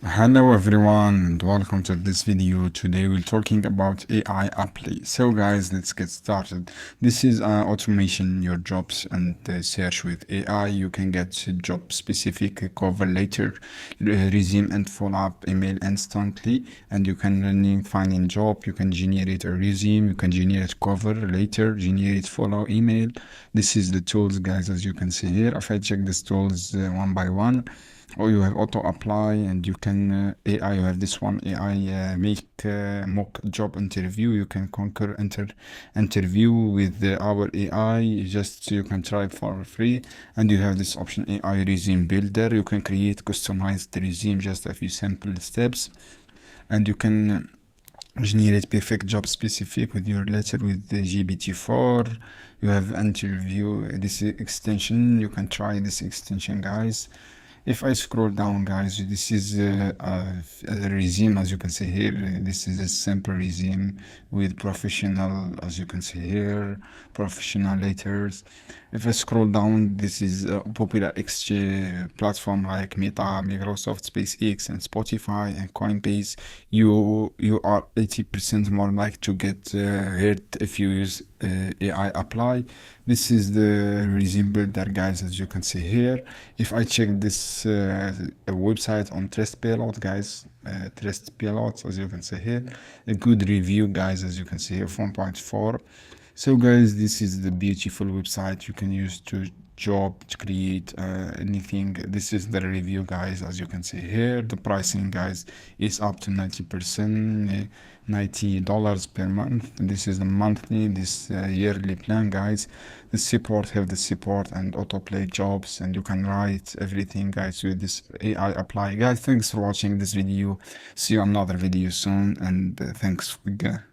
Hello everyone and welcome to this video. Today we're talking about AIApply. So guys, let's get started. This is automation your jobs and search with AI. You can get job specific cover later, resume and follow-up email instantly, and you can find a job. You can generate a resume, you can generate cover later, generate follow email. This is the tools guys, as you can see here. If I check these tools one by one, or you have auto apply, and you can AI, you have this one AI make mock job interview. You can conquer interview with our AI, just so you can try for free. And you have this option AI resume builder. You can create customized resume, just a few simple steps, and you can generate perfect job specific with your letter with the GPT-4. You have interview this extension. You can try this extension guys. If I scroll down guys, this is a resume, as you can see here. This is a simple resume with professional, as you can see here, professional letters. If I scroll down, this is a popular exchange platform like Meta, Microsoft, SpaceX, and Spotify and Coinbase. You are 80% more likely to get hurt if you use AIApply. This is the resume builder guys, as you can see here. If I check this website on Trustpilot guys, Trustpilot, as you can see here, a good review guys, as you can see here, 4.4. So guys, this is the beautiful website you can use to job to create anything. This is the review guys, as you can see here. The pricing guys is up to 90%, $90 per month. This is the monthly, this yearly plan guys. The support, have the support and autoplay jobs, and you can write everything guys with this AIApply guys. Thanks for watching this video. See you another video soon, and thanks again.